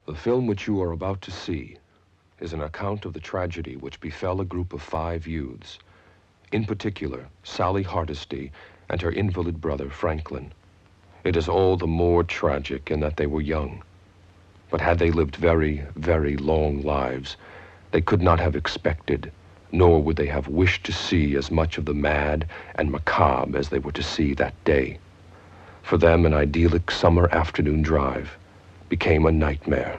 The film which you are about to see is an account of the tragedy which befell a group of 5 youths, in particular, Sally Hardesty and her invalid brother, Franklin. It is all the more tragic in that they were young. But had they lived very, very long lives, they could not have expected, nor would they have wished to see as much of the mad and macabre as they were to see that day. For them, an idyllic summer afternoon drive became a nightmare.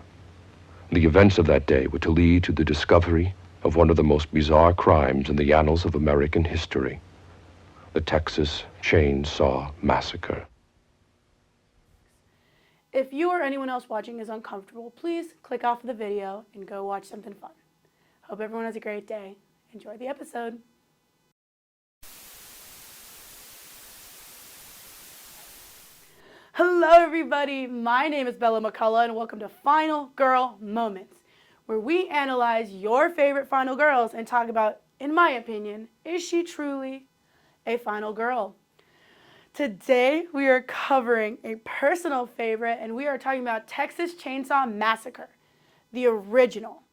The events of that day were to lead to the discovery of one of the most bizarre crimes in the annals of American history, the Texas Chainsaw Massacre. If you or anyone else watching is uncomfortable, please click off the video and go watch something fun. Hope everyone has a great day. Enjoy the episode. Hello everybody, my name is Bella McCullough and welcome to Final Girl Moments, where we analyze your favorite final girls and talk about, in my opinion, is she truly a final girl? Today we are covering a personal favorite and we are talking about Texas Chainsaw Massacre, the original.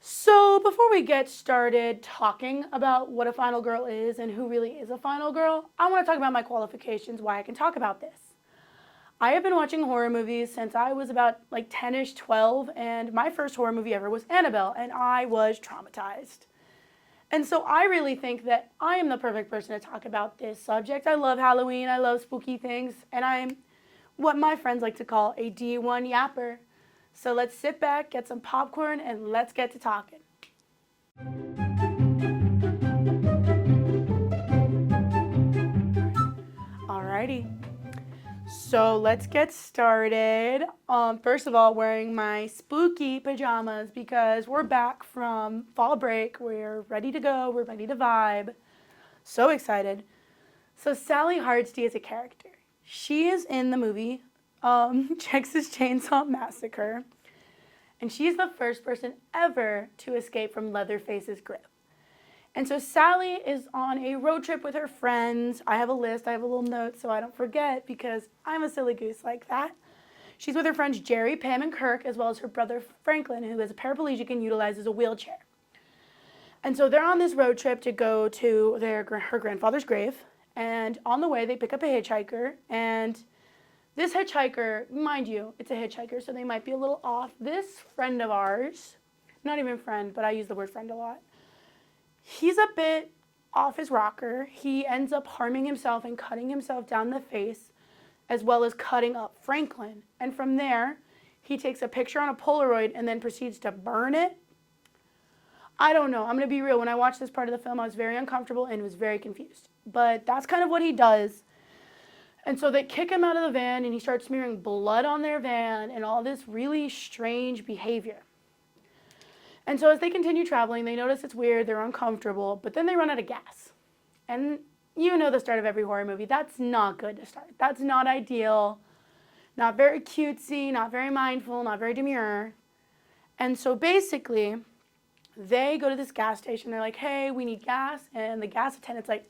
So before we get started talking about what a final girl is and who really is a final girl, I want to talk about my qualifications, why I can talk about this. I have been watching horror movies since I was about 10-ish, 12, and my first horror movie ever was Annabelle, and I was traumatized. And so I really think that I am the perfect person to talk about this subject. I love Halloween, I love spooky things, and I'm what my friends like to call a D1 yapper. So let's sit back, get some popcorn, and let's get to talking. Alrighty. So let's get started. First of all, wearing my spooky pajamas because we're back from fall break. We're ready to go. We're ready to vibe. So excited. So Sally Hardesty is a character. She is in the movie Texas Chainsaw Massacre, and she's the first person ever to escape from Leatherface's grip. And so Sally is on a road trip with her friends. I have a list, I have a little note so I don't forget because I'm a silly goose like that. She's with her friends Jerry, Pam, and Kirk, as well as her brother Franklin, who is a paraplegic and utilizes a wheelchair. And so they're on this road trip to go to her grandfather's grave, and on the way they pick up a hitchhiker, and this hitchhiker, mind you, it's a hitchhiker, so they might be a little off. This friend of ours, not even friend, but I use the word friend a lot, he's a bit off his rocker. He ends up harming himself and cutting himself down the face, as well as cutting up Franklin. And from there, he takes a picture on a Polaroid and then proceeds to burn it. I don't know. I'm going to be real. When I watched this part of the film, I was very uncomfortable and was very confused. But that's kind of what he does. And so they kick him out of the van, and he starts smearing blood on their van and all this really strange behavior. And so as they continue traveling, they notice it's weird, they're uncomfortable, but then they run out of gas. And you know the start of every horror movie. That's not good to start. That's not ideal, not very cutesy, not very mindful, not very demure. And so basically, they go to this gas station. They're like, hey, we need gas. And the gas attendant's like,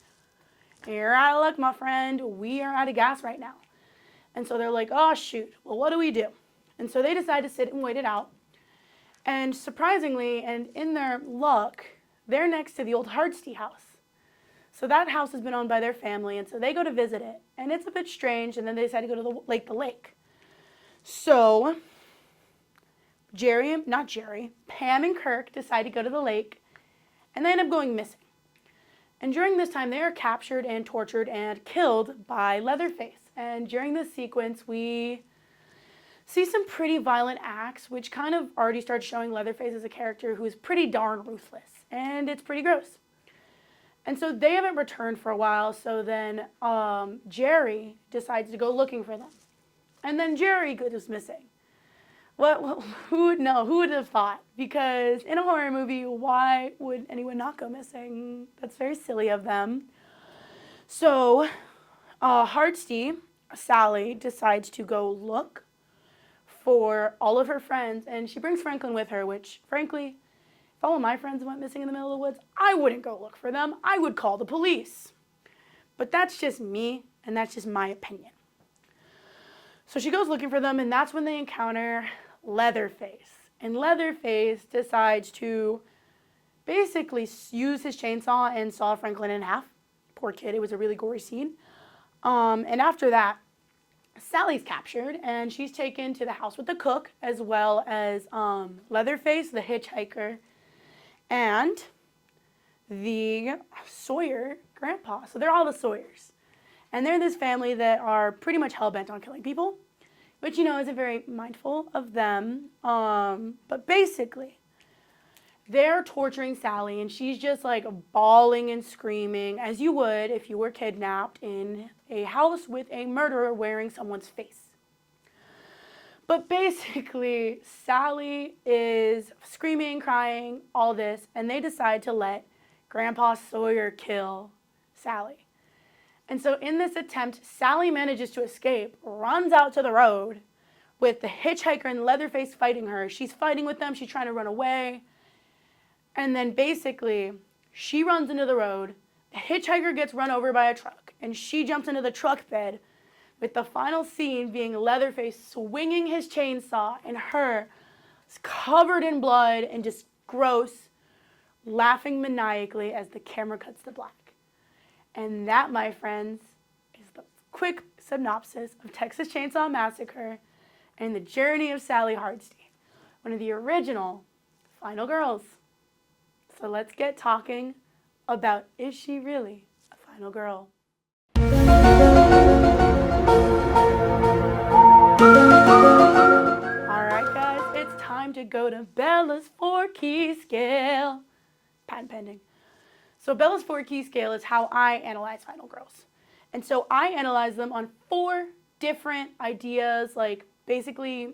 you're out of luck, my friend. We are out of gas right now. And so they're like, oh, shoot. Well, what do we do? And so they decide to sit and wait it out. And surprisingly, and in their luck, they're next to the old Hardesty house. So that house has been owned by their family, and so they go to visit it. And it's a bit strange, and then they decide to go to the lake. So Pam and Kirk decide to go to the lake, and they end up going missing. And during this time, they are captured and tortured and killed by Leatherface. And during this sequence, we see some pretty violent acts, which kind of already starts showing Leatherface as a character who is pretty darn ruthless. And it's pretty gross. And so they haven't returned for a while, so then Jerry decides to go looking for them. And then Jerry goes missing. Well, who would know? Who would have thought? Because in a horror movie, why would anyone not go missing? That's very silly of them. So Hardesty, Sally, decides to go look for all of her friends, and she brings Franklin with her, which, frankly, if all of my friends went missing in the middle of the woods, I wouldn't go look for them. I would call the police. But that's just me, and that's just my opinion. So she goes looking for them, and that's when they encounter Leatherface. And Leatherface decides to basically use his chainsaw and saw Franklin in half. Poor kid, it was a really gory scene. And after that, Sally's captured, and she's taken to the house with the cook, as well as Leatherface, the hitchhiker, and the Sawyer grandpa. So they're all the Sawyers. And they're this family that are pretty much hell-bent on killing people, which, isn't very mindful of them. But basically, they're torturing Sally, and she's just like bawling and screaming, as you would if you were kidnapped in a house with a murderer wearing someone's face. But basically, Sally is screaming, crying, all this, and they decide to let Grandpa Sawyer kill Sally. And so in this attempt, Sally manages to escape, runs out to the road with the hitchhiker and Leatherface fighting her. She's fighting with them. She's trying to run away. And then basically, she runs into the road. The hitchhiker gets run over by a truck, and she jumps into the truck bed, with the final scene being Leatherface swinging his chainsaw and her covered in blood and just gross, laughing maniacally as the camera cuts to black. And that, my friends, is the quick synopsis of Texas Chainsaw Massacre and the journey of Sally Hardesty, one of the original final girls. So let's get talking about, is she really a final girl? Alright guys, it's time to go to Bella's 4-key scale. Patent pending. So Bella's 4-key scale is how I analyze final girls. And so I analyze them on 4 different ideas, like basically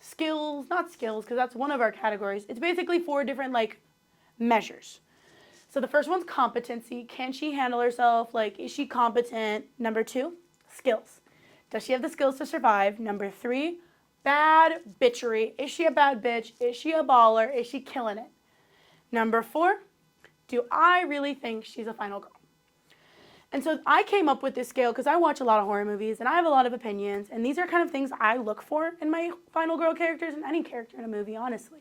skills, not skills, because that's one of our categories. It's basically 4 different measures. So the first one's competency. Can she handle herself? Is she competent? Number 2, skills. Does she have the skills to survive? Number 3, bad bitchery. Is she a bad bitch? Is she a baller? Is she killing it? Number 4, do I really think she's a final girl? And so I came up with this scale because I watch a lot of horror movies and I have a lot of opinions, and these are kind of things I look for in my final girl characters and any character in a movie, honestly.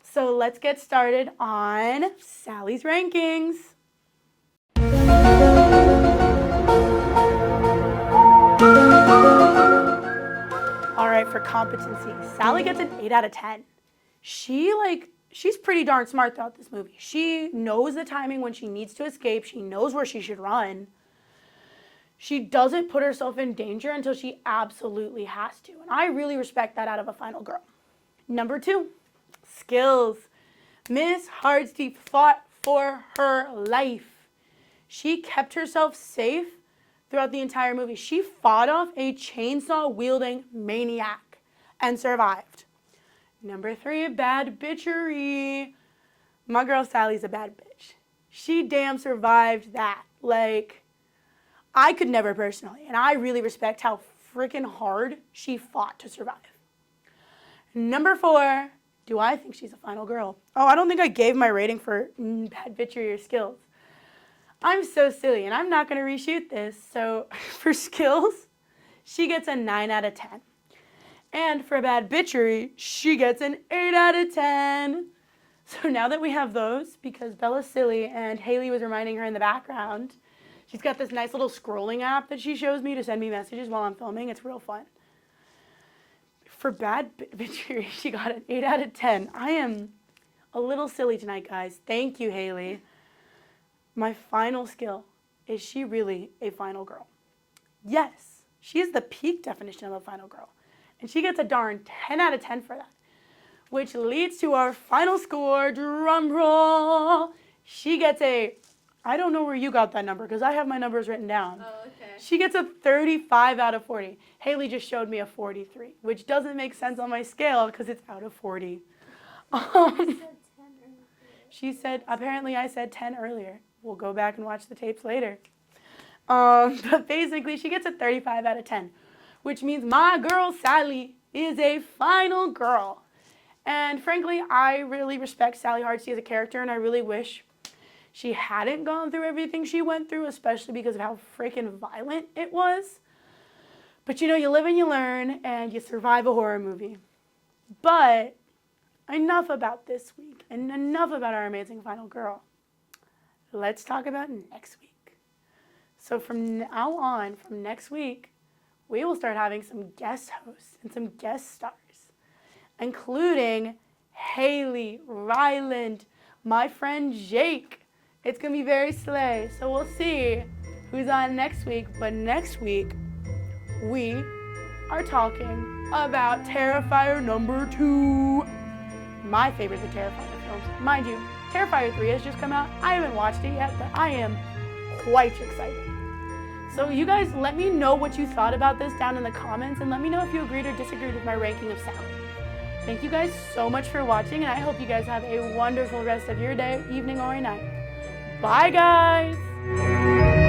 So let's get started on Sally's rankings. All right, for competency, Sally gets an 8 out of 10. She's pretty darn smart throughout this movie. She knows the timing when she needs to escape. She knows where she should run. She doesn't put herself in danger until she absolutely has to. And I really respect that out of a final girl. Number 2, skills. Miss Hardesty fought for her life. She kept herself safe throughout the entire movie. She fought off a chainsaw-wielding maniac and survived. Number 3, bad bitchery. My girl Sally's a bad bitch. She damn survived that. I could never personally, and I really respect how freaking hard she fought to survive. Number 4, do I think she's a final girl? Oh, I don't think I gave my rating for bad bitchery or skills. I'm so silly, and I'm not going to reshoot this. So for skills, she gets a 9 out of 10. And for bad bitchery, she gets an 8 out of 10. So now that we have those, because Bella's silly and Hailey was reminding her in the background, she's got this nice little scrolling app that she shows me to send me messages while I'm filming. It's real fun. For bad bitchery, she got an 8 out of 10. I am a little silly tonight, guys. Thank you, Hailey. My final skill, is she really a final girl? Yes, she is the peak definition of a final girl. And she gets a darn 10 out of 10 for that. Which leads to our final score, drum roll. She gets I don't know where you got that number because I have my numbers written down. Oh, okay. She gets a 35 out of 40. Hailey just showed me a 43, which doesn't make sense on my scale because it's out of 40. She said, apparently I said 10 earlier. We'll go back and watch the tapes later. But basically, she gets a 35 out of 10, which means my girl Sally is a final girl. And frankly, I really respect Sally Hardesty as a character, and I really wish she hadn't gone through everything she went through, especially because of how freaking violent it was. But you know, you live and you learn, and you survive a horror movie. But enough about this week, and enough about our amazing final girl. Let's talk about next week. So from now on, from next week, we will start having some guest hosts and some guest stars, including Hailey, Ryland, my friend Jake. It's going to be very slay. So we'll see who's on next week. But next week, we are talking about Terrifier number 2. My favorite of the Terrifier films. Mind you, Terrifier 3 has just come out. I haven't watched it yet, but I am quite excited. So you guys let me know what you thought about this down in the comments, and let me know if you agreed or disagreed with my ranking of Sally. Thank you guys so much for watching, and I hope you guys have a wonderful rest of your day, evening, or night. Bye, guys!